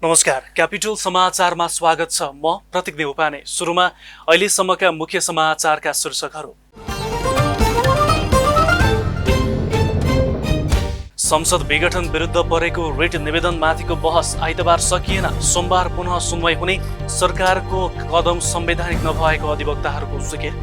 नमस्कार, क्यापिटल समाचारमा स्वागत छ। म प्रतीक देउपाने। सुरुमा अहिलेसम्मका मुख्य समाचारका शीर्षकहरू। संसद विघटन विरुद्ध परेको रिट निवेदनमाथिको बहस आइतबार सकिएन। सोमबार पुनः सुनवाई हुने सरकारको कदम संवैधानिक नभएको अधिवक्ताहरूको जिकिर।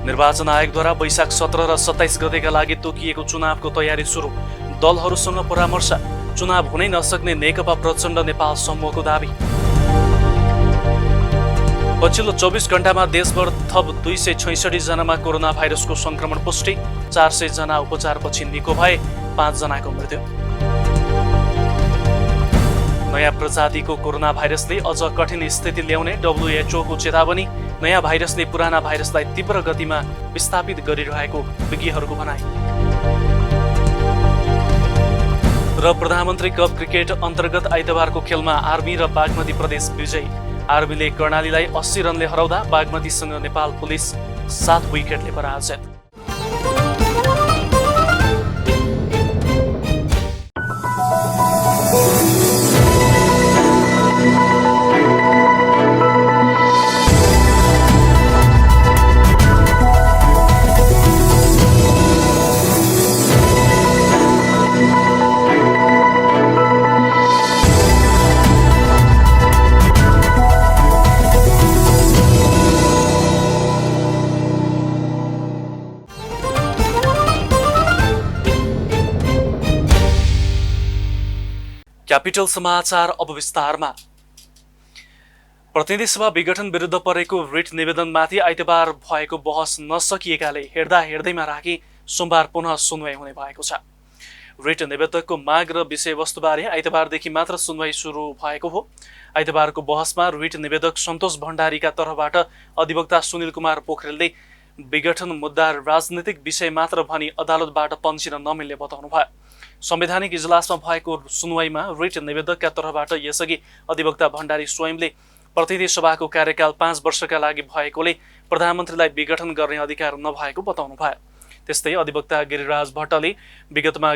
निर्वाचन आयोगद्वारा वैशाख 17 र 27 गतेका लागि तोकिएको चुनावको तयारी सुरु। दलहरूसँग परामर्श। चुनाव हुनै नसक्ने नेकपा प्रचण्ड नेपाल समूहको दाबी। पछिल्लो 24 घण्टामा देशभर थप 266 जनामा कोरोना भाइरसको संक्रमण पुष्टि। 400 जना उपचारपछि निको भए, 5 जनाको मृत्यु। नयाँ प्रजातिको कोरोना भाइरसले अझ कठिन स्थिति ल्याउने WHO को चेतावनी। नयाँ भाइरसले पुराना भाइरसलाई तीव्र गतिमा विस्थापित गरिरहेको विज्ञहरूको भनाइ। र प्रधानमन्त्री कप क्रिकेट अन्तर्गत आइतबारको खेलमा आर्मी र बागमती प्रदेश विजयी। आर्मीले कर्णालीलाई 80 रनले हराउँदा बागमतीसँग नेपाल पुलिस 7 विकेटले पराजित। क्यापिटल समाचार अब विस्तारमा। प्रतिनिधि सभा विघटन विरुद्ध परेको रिट निवेदनमाथि आइतबार भएको बहस नसकिएकाले हेर्दैमा राखी सोमबार पुनः सुनवाई हुने भएको छ। रिट निवेदकको माग र विषयवस्तुबारे आइतबारदेखि मात्र सुनवाई सुरु भएको हो। आइतबारको बहसमा रिट निवेदक सन्तोष भण्डारीका तर्फबाट अधिवक्ता सुनिल कुमार पोखरेलले विघटन मुद्दा राजनीतिक विषय मात्र भनी अदालतबाट पन्चिन नमिल्ने बताउनु भयो। संवैधानिक इजलासमा भएको सुनवाईमा रिट निवेदकका तर्फबाट यसअघि अधिवक्ता भण्डारी स्वयंले प्रतिनिधि सभाको कार्यकाल 5 वर्षका लागि भएकोले प्रधानमन्त्रीलाई विघटन गर्ने अधिकार नभएको बताउनु भयो। त्यस्तै अधिवक्ता गिरिराज भट्टले विगतमा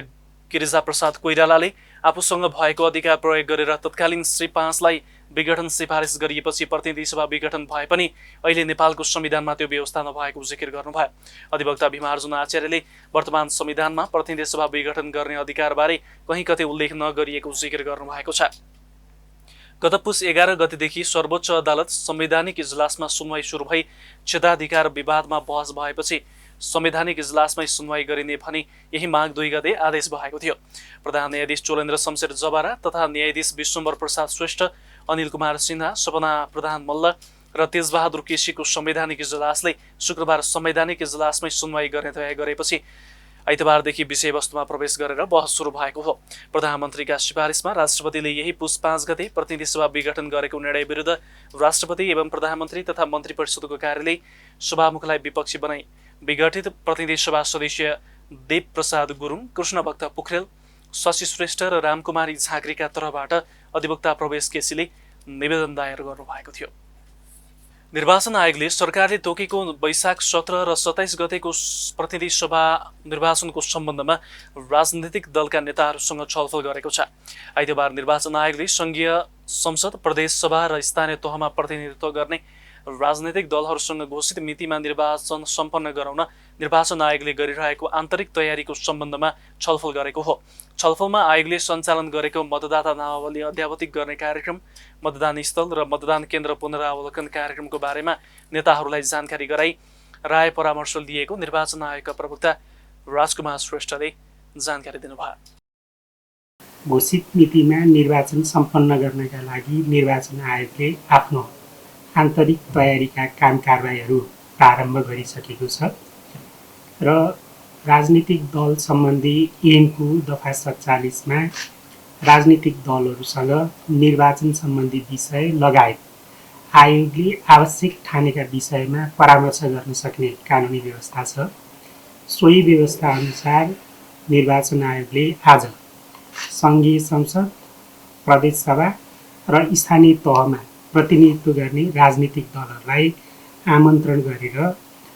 गिरिजाप्रसाद कोइरालाले आफूसँग भएको अधिकार प्रयोग गरेर तत्कालीन श्री 5लाई विघटन सिफारिस गरिएपछि प्रतिनिधि सभा विघटन भए पनि अहिले नेपालको संविधानमा त्यो व्यवस्था नभएको जिकिर गर्नुभयो। अधिवक्ता भीमार्जुन आचार्यले वर्तमान संविधानमा प्रतिनिधि सभा विघटन गर्ने अधिकारबारे कहीँ कतै उल्लेख नगरिएको जिकिर गर्नुभएको छ। गत पुस 11 गतेदेखि सर्वोच्च अदालत संवैधानिक इजलासमा सुनवाई सुरु भई क्षेत्राधिकार विवादमा बहस भएपछि संवैधानिक इजलासमै सुनवाई गरिने भनी यही माघ 2 गते आदेश भएको थियो। प्रधान न्यायाधीश चोलेन्द्र शमशेर जबारा तथा न्यायाधीश विश्वम्भर प्रसाद श्रेष्ठ, अनिल कुमार सिन्हा, सपना प्रधान मल्ल र तेजबहादुर केसीको संवैधानिक इजलासले शुक्रबार संवैधानिक इजलासमै सुनवाई गर्ने तय गरेपछि आइतबारदेखि विषयवस्तुमा प्रवेश गरेर बहस सुरु भएको हो। प्रधानमन्त्रीका सिफारिसमा राष्ट्रपतिले यही पुस 5 गते प्रतिनिधि सभा विघटन गरेको निर्णय विरुद्ध राष्ट्रपति एवं प्रधानमन्त्री तथा मन्त्री परिषदको कार्यालय सभामुखलाई विपक्षी बनाई विघटित प्रतिनिधि सभा सदस्य देव प्रसाद गुरुङ, कृष्णभक्त पोखरेल, शशि श्रेष्ठ र रामकुमारी झाँक्रीका तर्फबाट अधिवक्ता प्रवेश केसीले निवेदन दायर गर्नुभएको थियो। निर्वाचन आयोगले सरकारले तोकेको वैशाख 17 र 27 गतेको प्रतिनिधि सभा निर्वाचनको सम्बन्धमा राजनीतिक दलका नेताहरूसँग छलफल गरेको छ। आइतबार निर्वाचन आयोगले संघीय संसद, प्रदेश सभा र स्थानीय तहमा प्रतिनिधित्व गर्ने राजनीतिक दलहरूसँग घोषित मितिमा निर्वाचन सम्पन्न गराउन निर्वाचन आयोगले गरिरहेको आन्तरिक तयारीको सम्बन्धमा छलफल गरेको हो। छलफलमा आयोगले सञ्चालन गरेको मतदाता नामावली अद्यावधिक गर्ने कार्यक्रम, मतदान स्थल र मतदान केन्द्र पुनरावलोकन कार्यक्रमको बारेमा नेताहरूलाई जानकारी गराई राय परामर्श लिएको निर्वाचन आयोगका प्रवक्ता राजकुमार श्रेष्ठले जानकारी दिनुभयो। घोषित मितिमा निर्वाचन सम्पन्न गर्नका लागि निर्वाचन आयोगले आफ्नो आन्तरिक तयारीका काम कारबाहीहरू प्रारम्भ गरिसकेको छ र राजनीतिक दल सम्बन्धी ऐनको दफा 47मा राजनीतिक दलहरूसँग निर्वाचन सम्बन्धी विषय लगायत आयोगले आवश्यक ठानेका विषयमा परामर्श गर्न सक्ने कानुनी व्यवस्था छ। सोही व्यवस्था अनुसार निर्वाचन आयोगले आज सङ्घीय संसद, प्रदेश सभा र स्थानीय तहमा प्रतिनिधित्व गर्ने राजनीतिक दलहरूलाई आमन्त्रण गरेर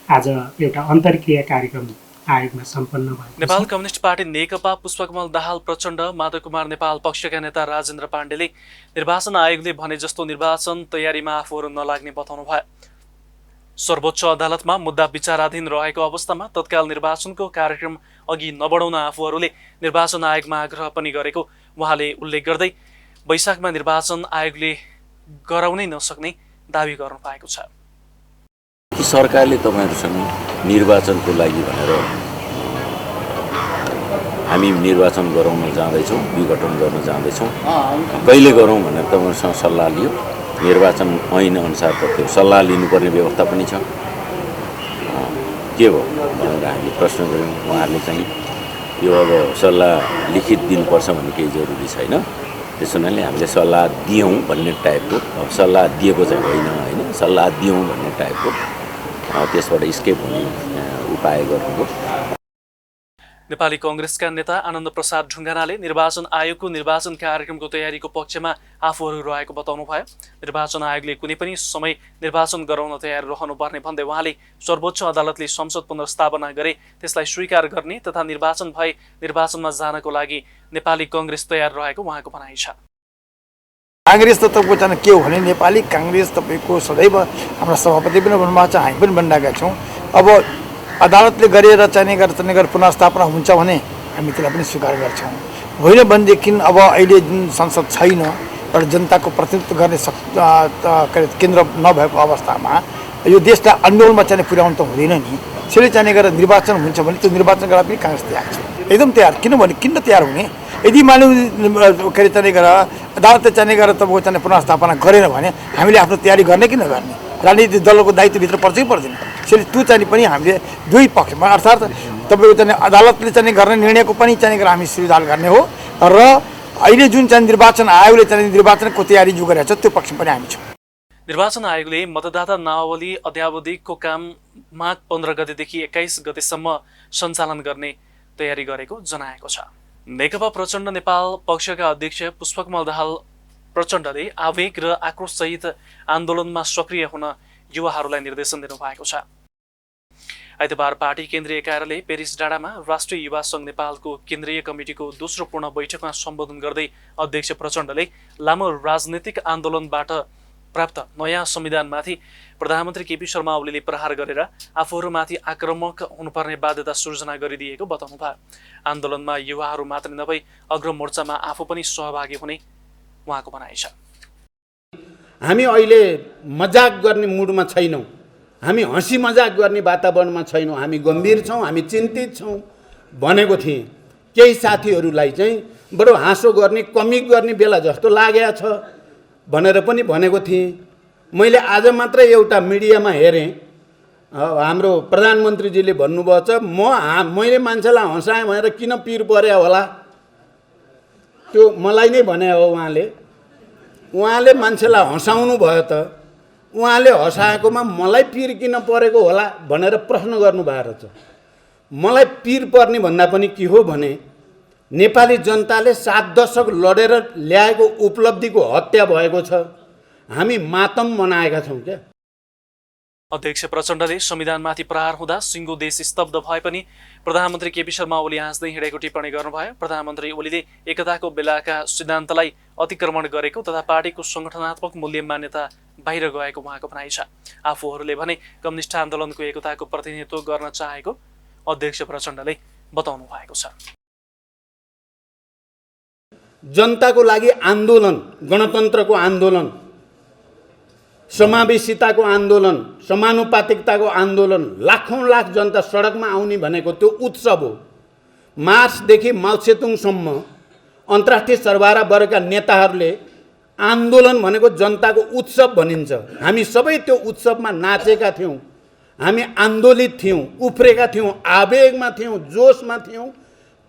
आज एउटा अन्तर्क्रिया कार्यक्रम आयोगमा सम्पन्न भएको नेपाल छ। कम्युनिस्ट पार्टी नेकपा पुष्पकमल दाहाल प्रचण्ड माधव कुमार नेपाल पक्षका नेता राजेन्द्र पाण्डेले निर्वाचन आयोगले भने जस्तो निर्वाचन तयारीमा आफूहरू नलाग्ने बताउनु भयो। सर्वोच्च अदालतमा मुद्दा विचाराधीन रहेको अवस्थामा तत्काल निर्वाचनको कार्यक्रम अघि नबढाउन आफूहरूले निर्वाचन आयोगमा आग्रह पनि गरेको उहाँले उल्लेख गर्दै वैशाखमा निर्वाचन आयोगले गराउनै नसक्ने दावी गर्नु भएको छ। सरकारले तपाईहरुसँग निर्वाचनको लागि भनेर हामी निर्वाचन गराउन जाँदैछौँ, विघटन गर्न जाँदैछौँ, कहिले गरौँ भनेर तपाईहरुसँग सल्लाह लियो। निर्वाचन ऐन अनुसार त्यो सल्लाह लिनुपर्ने व्यवस्था पनि छ। के हो भनेर हामी प्रश्न गऱ्यौँ। उहाँहरूले चाहिँ यो अब सल्लाह लिखित दिनुपर्छ भन्ने केही जरुरी छैन, त्यसो हुनाले हामीले सल्लाह दियौँ भन्ने टाइपको, सल्लाह दिएको चाहिँ होइन, सल्लाह दियौँ भन्ने टाइपको त्यसबाट स्केप हुने उपाय गर्नुभयो। नेपाली कांग्रेसका नेता आनन्द प्रसाद ढुङ्गानाले निर्वाचन आयोगको निर्वाचन कार्यक्रमको तयारीको पक्षमा आफूहरू रहेको बताउनु भयो। निर्वाचन आयोगले कुनै पनि समय निर्वाचन गराउन तयार रहनुपर्ने भन्दै उहाँले सर्वोच्च अदालतले संसद पुनर्स्थापना गरे त्यसलाई स्वीकार गर्ने तथा निर्वाचन भए निर्वाचनमा जानको लागि नेपाली कांग्रेस तयार रहेको उहाँको भनाइ छ। कांग्रेस त तपाईँको चाहिँ के हो भने नेपाली कांग्रेस तपाईँको सदैव हाम्रा सभापति पनि भन्नुभएको छ, हामी पनि भनिरहेका छौँ। अब अदालतले गरेर चाहिने पुनर्स्थापना हुन्छ भने हामी त्यसलाई पनि स्वीकार गर्छौँ। होइन भनेदेखि अब अहिले जुन संसद छैन र जनताको प्रतिनिधित्व गर्ने केन्द्र नभएको अवस्थामा यो देशलाई आन्दोलनमा चाहिँ पुर्याउनु त हुँदैन नि। त्यसले चाहिने गरेर निर्वाचन हुन्छ भने त्यो निर्वाचन गर्दा पनि कांग्रेस तयार छ, एकदम तयार। किनभने किन तयार हुने, यदि मानिलिउँ के अरे चाहिने गरेर अदालतले चाहिने गरेर तपाईँको चाहिँ पुनर्स्थापना गरेन भने हामीले आफ्नो तयारी गर्ने कि नगर्ने, राजनीतिक दलको दायित्वभित्र पर्छ कि पर्दैन। त्यसले त्यो चाहिँ पनि हामीले दुई पक्षमा अर्थात् तपाईँको चाहिँ अदालतले चाहिँ गर्ने निर्णयको पनि चाहिँ हामी स्वीकार गर्ने हो र अहिले जुन चाहिँ निर्वाचन आयोगले चाहिँ निर्वाचनको तयारी जो गरेको छ त्यो पक्षमा पनि हामी छौँ। निर्वाचन आयोगले मतदाता नावली अद्यावधिकको काम माघ 15 गतेदेखि 21 गतेसम्म सञ्चालन गर्ने तयारी गरेको जनाएको छ। नेकपा प्रचण्ड नेपाल पक्षका अध्यक्ष पुष्पकमल दाहाल प्रचण्डले आवेग र आक्रोशसहित आन्दोलनमा सक्रिय हुन युवाहरूलाई निर्देशन दिनुभएको छ। आइतबार पार्टी केन्द्रीय कार्यालय पेरिस डाँडामा राष्ट्रिय युवा सङ्घ नेपालको केन्द्रीय कमिटिको दोस्रो पूर्ण बैठकमा सम्बोधन गर्दै अध्यक्ष प्रचण्डले लामो राजनीतिक आन्दोलनबाट प्राप्त नयाँ संविधानमाथि प्रधानमन्त्री केपी शर्मा ओलीले प्रहार गरेर आफूहरूमाथि आक्रामक हुनुपर्ने बाध्यता सृजना गरिदिएको बताउनु भयो। आन्दोलनमा युवाहरू मात्र नभई अग्रमोर्चामा आफू पनि सहभागी हुने उहाँको भनाइ छ। हामी अहिले मजाक गर्ने मुडमा छैनौँ, हामी हँसी मजाक गर्ने वातावरणमा छैनौँ, हामी गम्भीर छौँ, हामी चिन्तित छौँ भनेको थिएँ। केही साथीहरूलाई चाहिँ बडो हाँसो गर्ने कमिक गर्ने बेला जस्तो लागेको छ भनेर पनि भनेको थिएँ। मैले आज मात्र एउटा मिडियामा हेरेँ, हाम्रो प्रधानमन्त्रीजीले भन्नुभएको छ मैले मान्छेलाई हँसाएँ भनेर किन पिर पर्यो होला, त्यो मलाई नै भने हो। उहाँले मान्छेलाई हँसाउनु भयो त उहाँले हँसाएकोमा मलाई पिर किन परेको होला भनेर प्रश्न गर्नुभएको छ। मलाई पिर पर्ने भन्दा पनि के हो भने नेपाली जनताले 7 दशक लडेर ल्याएको उपलब्धिको हत्या भएको छ, हामी मातम मनाएका छौँ क्या। अध्यक्ष प्रचण्डले संविधानमाथि प्रहार हुँदा सिङ्गो देश स्तब्ध भए पनि प्रधानमन्त्री केपी शर्मा ओली हाँस्दै हिँडेको टिप्पणी गर्नुभयो। प्रधानमन्त्री ओलीले एकताको बेलाका सिद्धान्तलाई अतिक्रमण गरेको तथा पार्टीको संगठनात्मक मूल्य मान्यता बाहिर गएको उहाँको भनाइ छ। आफूहरूले भने कम्युनिस्ट आन्दोलनको एकताको प्रतिनिधित्व गर्न चाहेको अध्यक्ष प्रचण्डले बताउनु भएको छ। जनताको लागि आन्दोलन, गणतन्त्रको आन्दोलन, समावेशिताको आन्दोलन, समानुपातिकताको आन्दोलन, लाखौं लाख जनता सडकमा आउने भनेको त्यो उत्सव हो। मार्चदेखि माओसेतुङसम्म अन्तर्राष्ट्रिय सरबारा वर्गका नेताहरूले आन्दोलन भनेको जनताको उत्सव भनिन्छ। हामी सबै त्यो उत्सवमा नाचेका थियौँ, हामी आन्दोलित थियौँ, उफ्रेका थियौँ, आवेगमा थियौँ, जोसमा थियौँ।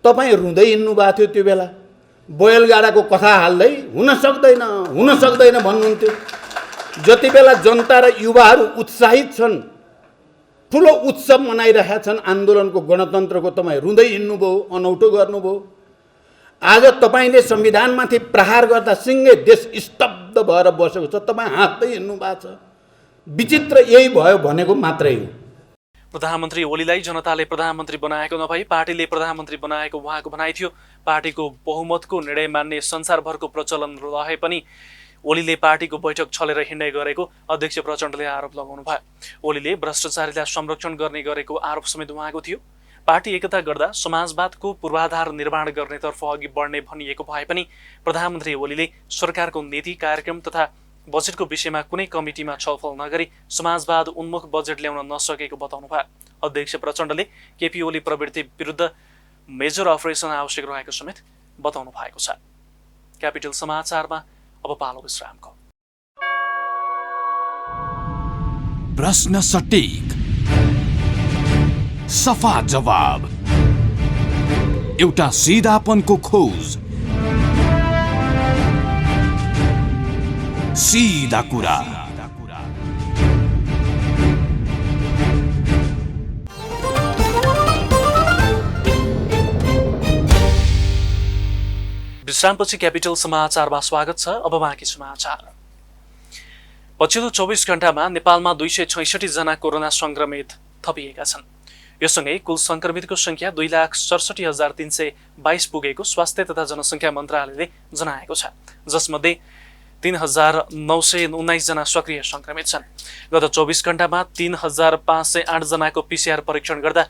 तपाईँ रुँदै हिँड्नु भएको थियो त्यो बेला, बैलगाडाको कथा हाल्दै हुन सक्दैन भन्नुहुन्थ्यो। जति बेला जनता र युवाहरू उत्साहित छन्, ठुलो उत्सव मनाइरहेका छन् आन्दोलनको, गणतन्त्रको, तपाईँ रुँदै हिँड्नुभयो, अनौठो गर्नुभयो। आज तपाईँले संविधानमाथि प्रहार गर्दा सिङ्गै देश स्तब्ध भएर बसेको छ, तपाईँ हाँस्दै हिँड्नु भएको छ। विचित्र यही भयो भनेको मात्रै हो। प्रधानमन्त्री ओलीलाई जनताले प्रधानमन्त्री बनाएको नभई पार्टीले प्रधानमन्त्री बनाएको उहाँको भनाइ थियो। पार्टीको बहुमतको निर्णय मान्ने संसारभरको प्रचलन रहे पनि ओलीले पार्टीको बैठक छलेर हिँड्ने गरेको अध्यक्ष प्रचण्डले आरोप लगाउनु भयो। ओलीले भ्रष्टाचारीलाई संरक्षण गर्ने गरेको आरोप समेत उहाँको थियो। पार्टी एकता गर्दा समाजवादको पूर्वाधार निर्माण गर्नेतर्फ अघि बढ्ने भनिएको भए पनि प्रधानमन्त्री ओलीले सरकारको नीति कार्यक्रम तथा बजेटको विषयमा कुनै कमिटीमा छलफल नगरी समाजवाद उन्मुख बजेट ल्याउन नसकेको बताउनु भयो। अध्यक्ष प्रचण्डले केपी ओली प्रवृत्ति विरुद्ध मेजर अपरेसन आवश्यक रहेको समेत बताउनु भएको छ। क्यापिटल समाचारमा अब पालो विश्रामको। प्रश्न सटीक, सफा जवाब, एउटा सिधापनको खोज, सीधा कुरा। विश्रामपछि क्यापिटल समाचारमा स्वागत छ। अब बाँकी समाचार। पछिल्लो 24 घण्टामा नेपालमा 266 जना कोरोना संक्रमित थपिएका छन्। यससँगै कुल संक्रमितको संख्या 2,67,322 पुगेको स्वास्थ्य तथा जनसङ्ख्या मन्त्रालयले जनाएको छ, जसमध्ये 3,919 जना सक्रिय संक्रमित छन्। गत 24 घण्टामा 3,508 जनाको PCR परीक्षण गर्दा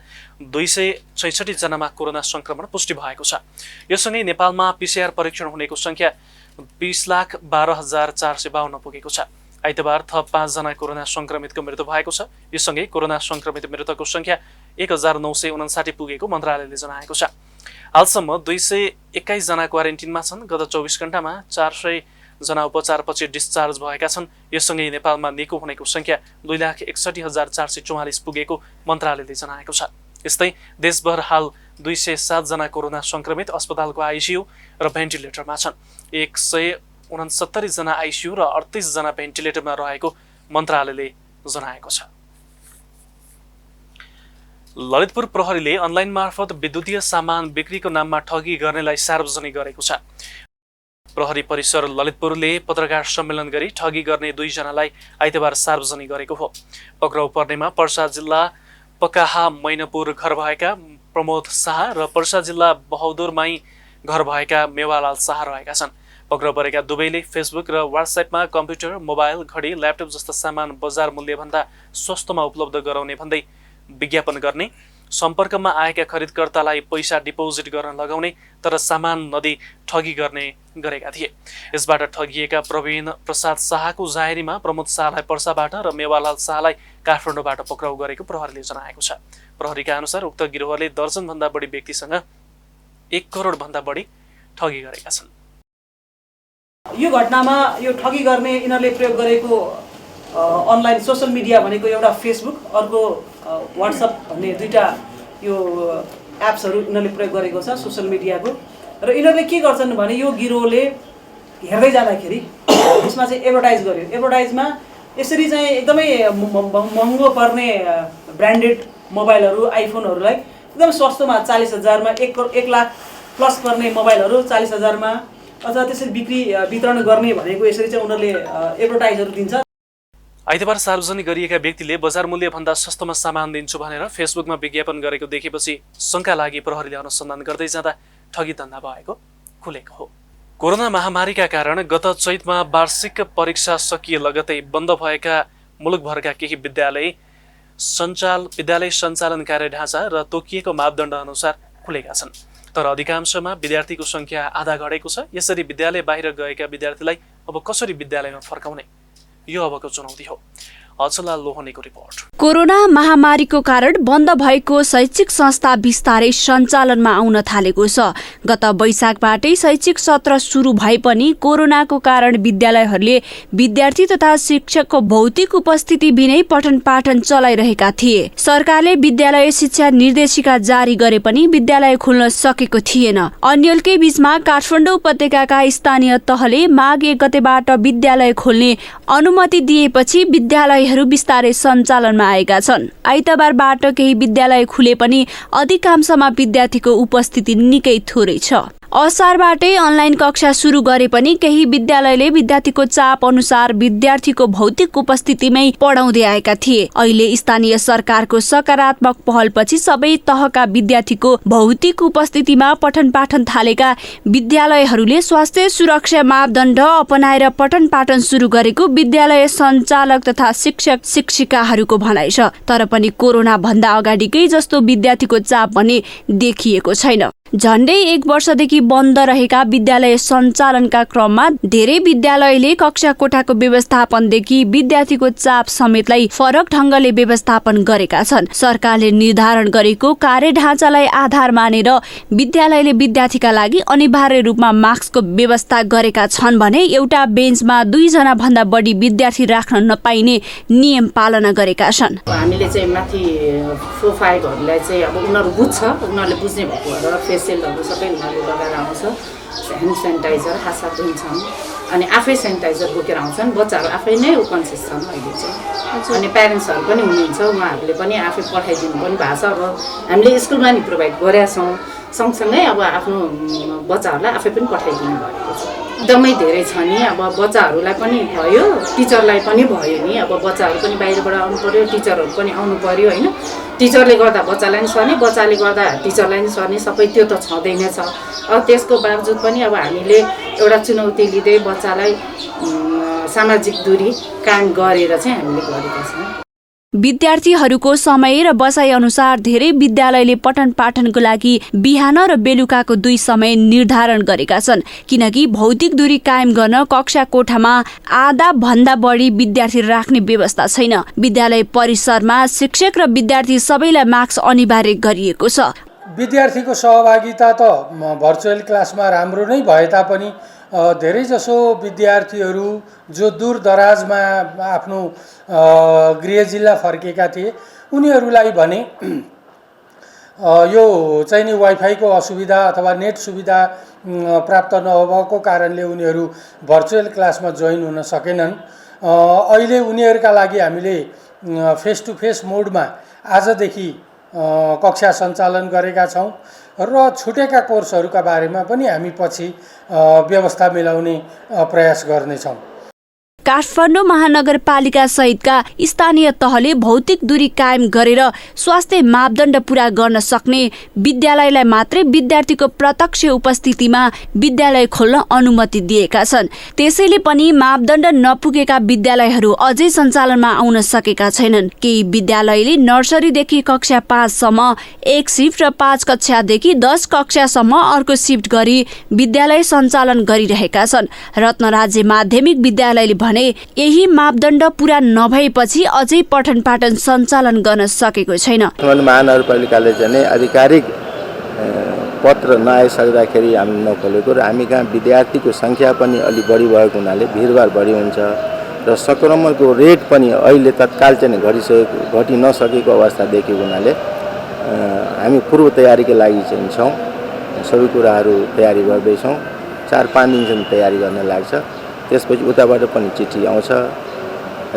266 जनामा कोरोना संक्रमण पुष्टि भएको छ। यससँगै नेपालमा PCR परीक्षण हुनेको संख्या 20,12,452 पुगेको छ। आइतबार थप 5 जना कोरोना संक्रमितको मृत्यु भएको छ। यससँगै कोरोना संक्रमित मृतकको संख्या 1,959 पुगेको मन्त्रालयले जनाएको छ। हालसम्म 221 जना क्वारेन्टिनमा छन्। गत 24 घण्टामा 400 जना उपचारपछि डिस्चार्ज भएका छन्। यससँगै नेपालमा निको हुनेको संख्या 2,61,444 पुगेको मन्त्रालयले जनाएको छ। यस्तै देशभर हाल 207 जना कोरोना संक्रमित अस्पतालको आइसियु र भेन्टिलेटरमा छन्। 169 जना आइसियु र 38 जना भेन्टिलेटरमा रहेको मन्त्रालयले जनाएको छ। ललितपुर प्रहरीले अनलाइन मार्फत विद्युतीय सामान बिक्रीको नाममा ठगी गर्नेलाई सार्वजनिक गरेको छ। प्रहरी परिसर ललितपुरले पत्रकार सम्मेलन गरी ठगी गर्ने 2 जनालाई आइतबार सार्वजनिक गरेको हो। पक्राउ पर्नेमा पर्सा जिल्ला पकाहा मैनपुर घर भएका प्रमोद शाह र पर्सा जिल्ला बहादुरमाई घर भएका मेवालाल शाह रहेका छन्। पक्राउ परेका दुवैले फेसबुक र व्हाट्सएपमा कम्प्युटर, मोबाइल, घडी, ल्यापटप जस्ता सामान बजार मूल्यभन्दा सस्तोमा उपलब्ध गराउने भन्दै विज्ञापन गर्ने, सम्पर्कमा आएका खरिदकर्तालाई पैसा डिपोजिट गर्न लगाउने तर सामान नदिई ठगी गर्ने गरेका थिए। यसबाट ठगिएका प्रवीण प्रसाद शाहको जाहेरीमा प्रमोद शाहलाई पर्साबाट र मेवालाल शाहलाई काठमाडौँबाट पक्राउ गरेको प्रहरीले जनाएको छ। प्रहरीका अनुसार उक्त गिरोहले दर्जनभन्दा बढी व्यक्तिसँग 1 करोडभन्दा बढी ठगी गरेका छन्। यो घटनामा यो ठगी गर्ने यिनीहरूले प्रयोग गरेको अनलाइन सोसल मिडिया भनेको एउटा फेसबुक, अर्को व्हाट्सएप भन्ने 2टा यो एप्सहरू यिनीहरूले प्रयोग गरेको छ सोसल मिडियाको। र यिनीहरूले के गर्छन् भने यो गिरोहले हेर्दै जाँदाखेरि यसमा चाहिँ एडभर्टाइज गर्यो। एडभर्टाइजमा यसरी चाहिँ एकदमै महँगो पर्ने ब्रान्डेड मोबाइलहरू, आइफोनहरूलाई एकदम सस्तोमा 40,000 मा 1 लाख प्लस पर्ने मोबाइलहरू 40,000 मा अथवा त्यसरी वितरण गर्ने भनेको यसरी चाहिँ उनीहरूले एडभर्टाइजहरू दिन्छ। आइतबार सार्वजनिक गरिएका व्यक्तिले बजार मूल्यभन्दा सस्तोमा सामान दिन्छु भनेर फेसबुकमा विज्ञापन गरेको देखेपछि शङ्का लागि प्रहरीले अनुसन्धान गर्दै जाँदा ठगी धन्दा भएको खुलेको हो। कोरोना महामारीका कारण गत चैतमा वार्षिक परीक्षा सकिए लगतै बन्द भएका मुलुकभरका केही विद्यालय सञ्चालन कार्य ढाँचा र तोकिएको मापदण्ड अनुसार खुलेका छन्। तर अधिकांशमा विद्यार्थीको संख्या आधा घटेको छ। यसरी विद्यालय बाहिर गएका विद्यार्थीलाई अब कसरी विद्यालयमा फर्काउने, यो अबको चुनौती हो। अचला लोहनीको रिपोर्ट। कोरोना महामारीको कारण बन्द भएको शैक्षिक संस्था बिस्तारै सञ्चालनमा आउन थालेको छ। गत वैशाखबाटै शैक्षिक सत्र सुरु भए पनि कोरोनाको कारण विद्यालयहरूले विद्यार्थी तथा शिक्षकको भौतिक उपस्थिति बिनै पठन पाठन चलाइरहेका थिए। सरकारले विद्यालय शिक्षा निर्देशिका जारी गरे पनि विद्यालय खुल्न सकेको थिएन। अन्यलकै बीचमा काठमाडौँ उपत्यकाका स्थानीय तहले माघ 1 गतेबाट विद्यालय खोल्ने अनुमति दिएपछि विद्यालय बिस्तारै सञ्चालनमा आएका छन्। आइतबारबाट केही विद्यालय खुले पनि अधिकांशमा विद्यार्थीको उपस्थिति निकै थोरै छ। असारबाटै अनलाइन कक्षा सुरु गरे पनि केही विद्यालयले विद्यार्थीको चाप अनुसार विद्यार्थीको भौतिक उपस्थितिमै पढाउँदै आएका थिए। अहिले स्थानीय सरकारको सकारात्मक पहलपछि सबै तहका विद्यार्थीको भौतिक उपस्थितिमा पठन पाठन थालेका विद्यालयहरूले स्वास्थ्य सुरक्षा मापदण्ड अपनाएर पठन पाठन सुरु गरेको विद्यालय सञ्चालक तथा शिक्षक शिक्षिकाहरूको भनाइ छ। तर पनि कोरोना भन्दा अगाडिकै जस्तो विद्यार्थीको चाप भने देखिएको छैन। झण्डै 1 वर्षदेखि बन्द रहेका विद्यालय सञ्चालनका क्रममा धेरै विद्यालयले कक्षा कोठाको व्यवस्थापनदेखि विद्यार्थीको चाप समेतलाई फरक ढंगले व्यवस्थापन गरेका छन्। सरकारले निर्धारण गरेको कार्यढाँचालाई आधार मानेर विद्यालयले विद्यार्थीका लागि अनिवार्य रूपमा मास्कको व्यवस्था गरेका छन् भने एउटा बेन्चमा 2 जना भन्दा बढी विद्यार्थी राख्न नपाइने नियम पालना गरेका छन्। हामीले चाहिँ माथि 4-5हरूलाई चाहिँ अब उनीहरू बुझ्छ, उनीहरूले बुझ्ने भएको भएर फेसियलहरू सबै उनीहरूले लगाएर आउँछ। ह्यान्ड सेनिटाइजर हातसाथ धुन्छन् अनि आफै सेनिटाइजर बोकेर आउँछन्। बच्चाहरू आफै नै उपन्सिस छन् अहिले चाहिँ। अनि प्यारेन्ट्सहरू पनि हुनुहुन्छ, उहाँहरूले पनि आफै पठाइदिनु पनि भएको छ। अब हामीले स्कुलमा नि प्रोभाइड गरेका छौँ, सँगसँगै अब आफ्नो बच्चाहरूलाई आफै पनि पठाइदिनु भएको छ। एकदमै धेरै छ नि, अब बच्चाहरूलाई पनि भयो, टिचरलाई पनि भयो नि। अब बच्चाहरू पनि बाहिरबाट आउनु पर्यो, टिचरहरू पनि आउनु पर्यो होइन। टिचरले गर्दा बच्चालाई नि सर्ने, बच्चाले गर्दा टिचरलाई नि सर्ने, सबै त्यो त छँदै नै छ। अब त्यसको बावजुद पनि अब हामीले एउटा चुनौती लिँदै बच्चालाई सामाजिक दूरी कायम गरेर चाहिँ हामीले गरेका छौँ। विद्यार्थीहरूको समय र बसाइ अनुसार धेरै विद्यालयले पठन पाठनको लागि बिहान र बेलुकाको 2 समय निर्धारण गरेका छन्, किनकि भौतिक दूरी कायम गर्न कक्षा कोठामा आधा भन्दा बढी विद्यार्थी राख्ने व्यवस्था छैन। विद्यालय परिसरमा शिक्षक र विद्यार्थी सबैलाई मास्क अनिवार्य गरिएको छ। विद्यार्थीको सहभागिता त भर्चुअल क्लासमा राम्रो नै भए तापनि धेरैजसो विद्यार्थीहरू जो दूर दराजमा आफ्नो गृह जिल्ला फर्केका थिए उनीहरूलाई भने यो चाहिँ नि वाइफाईको असुविधा अथवा नेट सुविधा प्राप्त नभएको कारणले उनीहरू भर्चुअल क्लासमा जोइन हुन सकेनन्। अहिले उनीहरूका लागि हामीले फेस टु फेस मोडमा आजदेखि कक्षा सञ्चालन गरेका छौँ र छुटेका कोर्सहरूका बारेमा पनि हामी पछि व्यवस्था मिलाउने प्रयास गर्नेछौँ। काठमाडौँ महानगरपालिका सहितका स्थानीय तहले भौतिक दूरी कायम गरेर स्वास्थ्य मापदण्ड पूरा गर्न सक्ने विद्यालयलाई मात्रै विद्यार्थीको प्रत्यक्ष उपस्थितिमा विद्यालय खोल्न अनुमति दिएका छन्। त्यसैले पनि मापदण्ड नपुगेका विद्यालयहरू अझै सञ्चालनमा आउन सकेका छैनन्। केही विद्यालयले नर्सरीदेखि कक्षा 5 सम्म एक शिफ्ट र 5 कक्षादेखि 10 कक्षासम्म अर्को शिफ्ट गरी विद्यालय सञ्चालन गरिरहेका छन्। रत्न राज्य माध्यमिक विद्यालयले भने यही मापदण्ड पूरा नभएपछि अझै पठन पाठन सञ्चालन गर्न सकेको छैन। महानगरपालिकाले चाहिँ आधिकारिक पत्र नआइसक्दाखेरि हामी नखोलेको र हामी कहाँ विद्यार्थीको सङ्ख्या पनि अलि बढी भएको हुनाले भिडभाड बढी हुन्छ र सङ्क्रमणको रेट पनि अहिले तत्काल चाहिँ घटि नसकेको अवस्था देखेको हुनाले हामी पूर्व तयारीको लागि चाहिँ छौँ। सबै कुराहरू तयारी गर्दैछौँ। 4-5 दिनसम्म तयारी गर्न लाग्छ। त्यसपछि उताबाट पनि चिठी आउँछ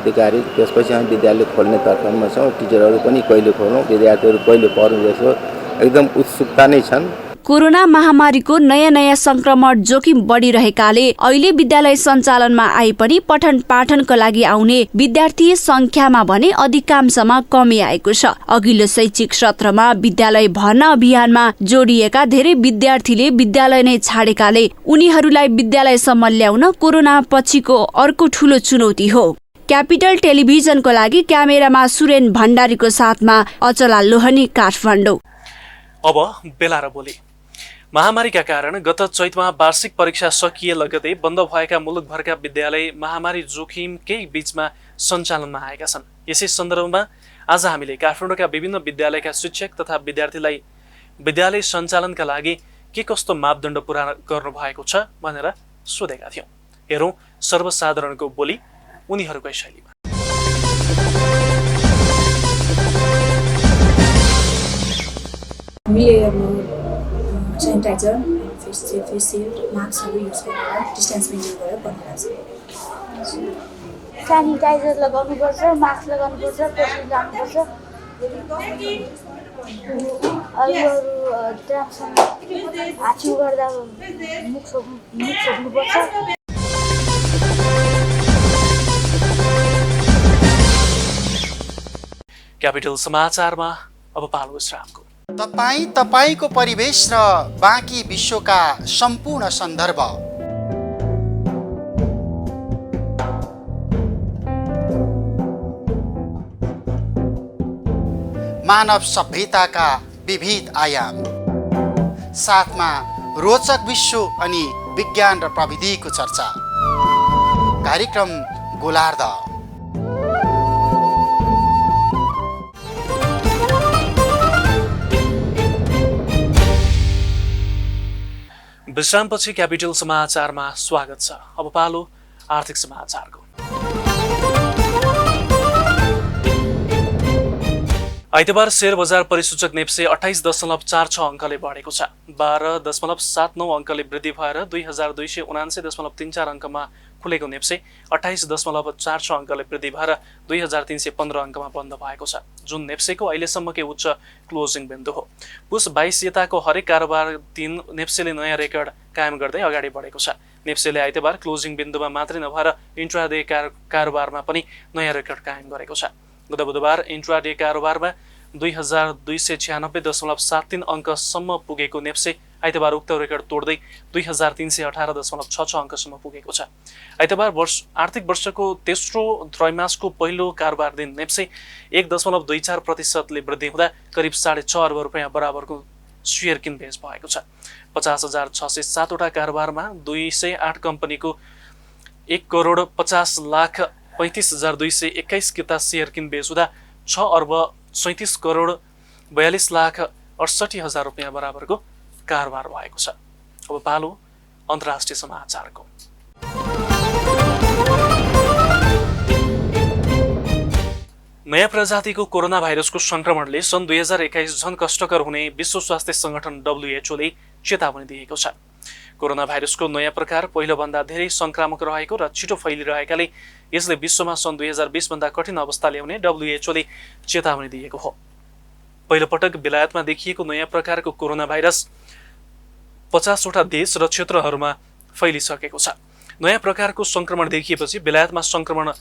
आधिकारिक, त्यसपछि हामी विद्यालय खोल्ने तर्फमा छौँ। टिचरहरू पनि कहिले खोल्नु, विद्यार्थीहरू कहिले पढ्नु जस्तो एकदम उत्सुकता नै छन्। कोरोना महामारीको नयाँ संक्रमण जोखिम बढिरहेकाले अहिले विद्यालय सञ्चालनमा आए पनि पठन पाठनका लागि आउने विद्यार्थी संख्यामा भने अधिकांशमा कमी आएको छ। अघिल्लो शैक्षिक सत्रमा विद्यालय भर्ना अभियानमा जोडिएका धेरै विद्यार्थीले विद्यालय नै छाडेकाले उनीहरूलाई विद्यालयसम्म ल्याउन कोरोना पछिको अर्को ठूलो चुनौती हो। क्यापिटल टेलिभिजनको लागि क्यामेरामा सुरेन भण्डारीको साथमा अचला लोहनी, काठमाडौँ। अब बेला र बोली। महामारीका कारण गत चैतमा वार्षिक परीक्षा सकिए लगतै बन्द भएका मुलुकभरका विद्यालय महामारी जोखिम केही बीचमा सञ्चालनमा आएका छन्। यसै सन्दर्भमा आज हामीले काठमाडौँका विभिन्न विद्यालयका शिक्षक तथा विद्यार्थीलाई विद्यालय सञ्चालनका लागि के कस्तो मापदण्ड पूरा गर्नु भएको छ भनेर सोधेका थियौँ। हेरौँ सर्वसाधारणको बोली उनीहरूकै शैलीमा। हामीले अब सेनिटाइजर, फेस सिल्ड, मास्कहरू युज गरेर डिस्टेन्स मेन्टेन गरेर पढिरहेको छ। सेनिटाइजर लगाउनुपर्छ, मास्क लगाउनुपर्छ, पेसेन्ट जानुपर्छ। अरू ड्रामसँग हाछिउ गर्दा मुख छोप्नुपर्छ। क्यापिटल समाचारमा अब पालो विश्रामको। तपाईको परिवेश र बाँकी विश्वका सम्पूर्ण सन्दर्भ मानव सभ्यताका विविध आयाम साथमा रोचक विश्व अनि विज्ञान र प्रविधिको चर्चा। कार्यक्रम गोलार्ध। विश्रामपछि क्यापिटल समाचारमा स्वागत छ। अब पालो आर्थिक समाचारको। आइतबार शेयर बजार परिसूचक नेप्से 28.46 अङ्कले बढेको छ। 12.79 अङ्कले वृद्धि भएर 2279.34 अङ्कमा खुलेको नेप्से 28.46 अङ्कले वृद्धि भएर 2315 अङ्कमा बन्द भएको छ, जुन नेप्सेको अहिलेसम्मकै उच्च क्लोजिङ बिन्दु हो। पुस 22 यताको हरेक कारोबार दिन नेप्सेले नयाँ रेकर्ड कायम गर्दै अगाडि बढेको छ। नेप्सेले आइतबार क्लोजिङ बिन्दुमा मात्रै नभएर इन्ट्राडे कारोबारमा पनि नयाँ रेकर्ड कायम गरेको छ। गत बुधबार इन्ट्राडे कारोबारमा 2296.73 अङ्कसम्म पुगेको नेप्से आइतबार उक्त रेकर्ड तोड्दै 2318.66 अङ्कसम्म पुगेको छ। आइतबार आर्थिक वर्षको तेस्रो त्रैमासको पहिलो कारोबार दिन नेप्से 1.24% वृद्धि हुँदा करिब 6.5 अर्ब रुपियाँ बराबरको सेयर किनबेच भएको छ। 50,607 वटा कारोबारमा 208 कम्पनीको 1,50,35,221 किता सेयर किनबेच हुँदा 6,37,42,68,000 रुपियाँ बराबरको कारोबार भएको छ। अब पालो अन्तर्राष्ट्रिय समाचारको। नयाँ प्रजातिको कोरोना भाइरसको संक्रमणले सन् 2021 झन कष्टकर हुने विश्व स्वास्थ्य संगठन WHOले चेतावनी दिएको छ। कोरोना भाइरसको नयाँ प्रकार पहिलोभन्दा धेरै संक्रामक रहेको र छिटो फैलिरहेकाले यसले विश्वमा सन् 2020 भन्दा कठिन अवस्था ल्याउने WHOले चेतावनी दिएको हो। पहिलोपटक बेलायतमा देखिएको नयाँ प्रकारको कोरोना भाइरस 50 वटा देश र क्षेत्रहरूमा फैलिसकेको छ। नयाँ प्रकारको संक्रमण देखिएपछि बेलायतमा संक्रमण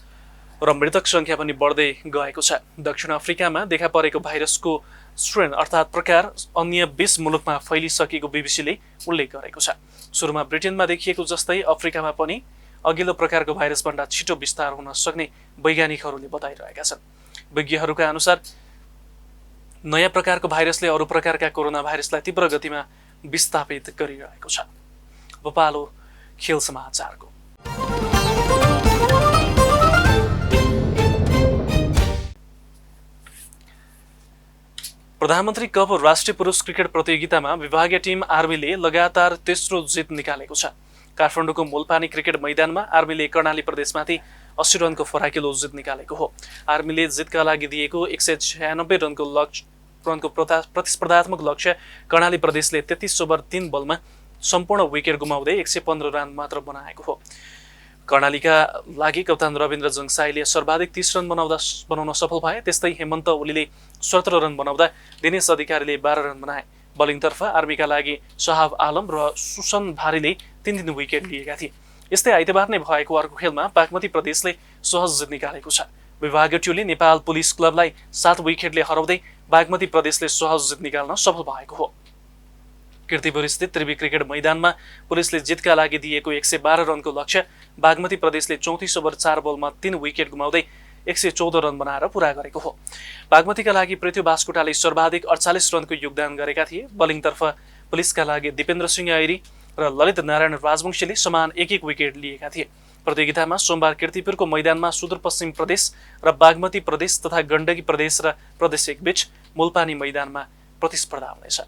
र मृतक संख्या पनि बढ्दै गएको छ। दक्षिण अफ्रिकामा देखा परेको भाइरसको स्ट्रेन अर्थात् प्रकार अन्य 20 मुलुकमा फैलिसकेको बीबीसीले उल्लेख गरेको छ। सुरुमा ब्रिटेनमा देखिएको जस्तै अफ्रिकामा पनि अघिल्लो प्रकारको भाइरसभन्दा छिटो विस्तार हुन सक्ने वैज्ञानिकहरूले बताइरहेका छन्। विज्ञहरूका अनुसार नयाँ प्रकारको भाइरसले अरू प्रकारका कोरोना भाइरसलाई तीव्र गतिमा विस्थापित गरिरहेको छ। अब पालो खेल समाचारको। प्रधानमन्त्री कप राष्ट्रिय पुरुष क्रिकेट प्रतियोगितामा विभागीय टिम आर्मीले लगातार तेस्रो जित निकालेको छ। काठमाडौँको मूलपानी क्रिकेट मैदानमा आर्मीले कर्णाली प्रदेशमाथि 80 रनको फराकिलो जित निकालेको हो। आर्मीले जितका लागि दिएको 196 रनको प्रतिस्पर्धात्मक लक्ष्य कर्णाली प्रदेशले 33 ओभर 3 बलमा सम्पूर्ण विकेट गुमाउँदै 115 रन मात्र बनाएको हो। कर्णालीका लागि कप्तान रविन्द्र जङसाईले सर्वाधिक 30 रन बनाउन सफल भए। त्यस्तै हेमन्त ओलीले 17 रन बनाउँदा दिनेश अधिकारीले 12 रन बनाए। बलिङतर्फ आर्मीका लागि शहाब आलम र सुसन भारीले 3 विकेट लिएका थिए। यस्तै आइतबार नै भएको अर्को खेलमा बागमती प्रदेशले सहज जित निकालेको छ। विभागीय टोली नेपाल पुलिस क्लबलाई 7 विकेटले हराउँदै बागमती प्रदेशले सहज जित निकाल्न सफल भएको हो। कीर्तिपुर स्थित त्रिवी क्रिकेट मैदानमा पुलिसले जितका लागि दिएको 112 रनको लक्ष्य बागमती प्रदेशले 34 ओभर 4 बलमा 3 विकेट गुमाउँदै 114 रन बनाएर पूरा गरेको हो। बागमतीका लागि पृथ्वी बास्कोटाले सर्वाधिक 48 रनको योगदान गरेका थिए। बलिङतर्फ पुलिसका लागि दिपेन्द्र सिंह ऐरी र ललित नारायण राजवंशीले समान 1-1 विकेट लिएका थिए। प्रतियोगितामा सोमबार कीर्तिपुरको मैदानमा सुदूरपश्चिम प्रदेश र बागमती प्रदेश तथा गण्डकी प्रदेश र प्रदेश 1 बीच मूलपानी मैदानमा प्रतिस्पर्धा हुनेछ।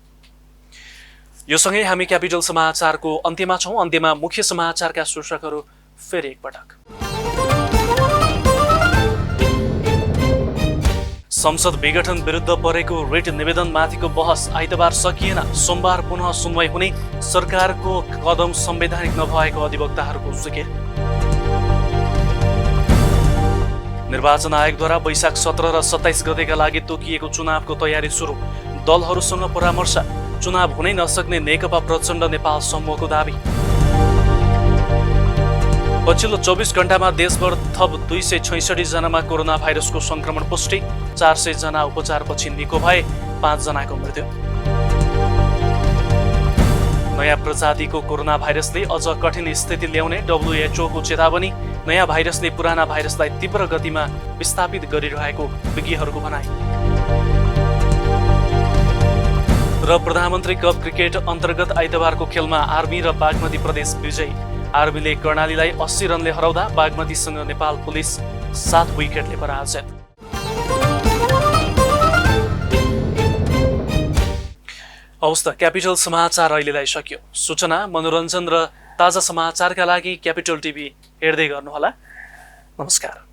यो सँगै हामी क्यापिटल समाचारको अन्त्यमा छौं। अन्त्यमा मुख्य समाचारका शीर्षकहरू फेरि एकपटक। संसद विघटन विरुद्ध परेको रिट निवेदनमाथिको बहस आइतबार सकिएन। सोमबार पुनः सुनवाई हुने सरकारको कदम संवैधानिक नभएको अधिवक्ताहरूको जिकिर। निर्वाचन आयोगद्वारा वैशाख 17 र 27 गतेका लागि तोकिएको चुनावको तयारी सुरु। दलहरूसँग परामर्श, चुनाव हुनै नसक्ने नेकपा प्रचण्ड नेपाल समूहको दाबी। पछिल्लो 24 घण्टामा देशभर थप 266 जनामा कोरोना भाइरसको संक्रमण पुष्टि, 400 जना उपचारपछि निको भए, 5 जनाको मृत्यु। नयाँ प्रजातिको कोरोना भाइरसले अझ कठिन स्थिति ल्याउने WHO को चेतावनी, नयाँ भाइरसले पुराना भाइरसलाई तीव्र गतिमा विस्थापित गरिरहेको विज्ञहरूको भनाइ। र प्रधानमन्त्री कप क्रिकेट अन्तर्गत आइतबारको खेलमा आर्मी र बागमती प्रदेश विजयी। आर्मीले कर्णालीलाई 80 रनले हराउँदा बागमतीसँग नेपाल पुलिस 7 विकेटले पराजित। हवस् त, क्यापिटल समाचार अहिलेलाई सकियो। सूचना, मनोरञ्जन र ताजा समाचारका लागि क्यापिटल टिभी हेर्दै गर्नुहोला। नमस्कार।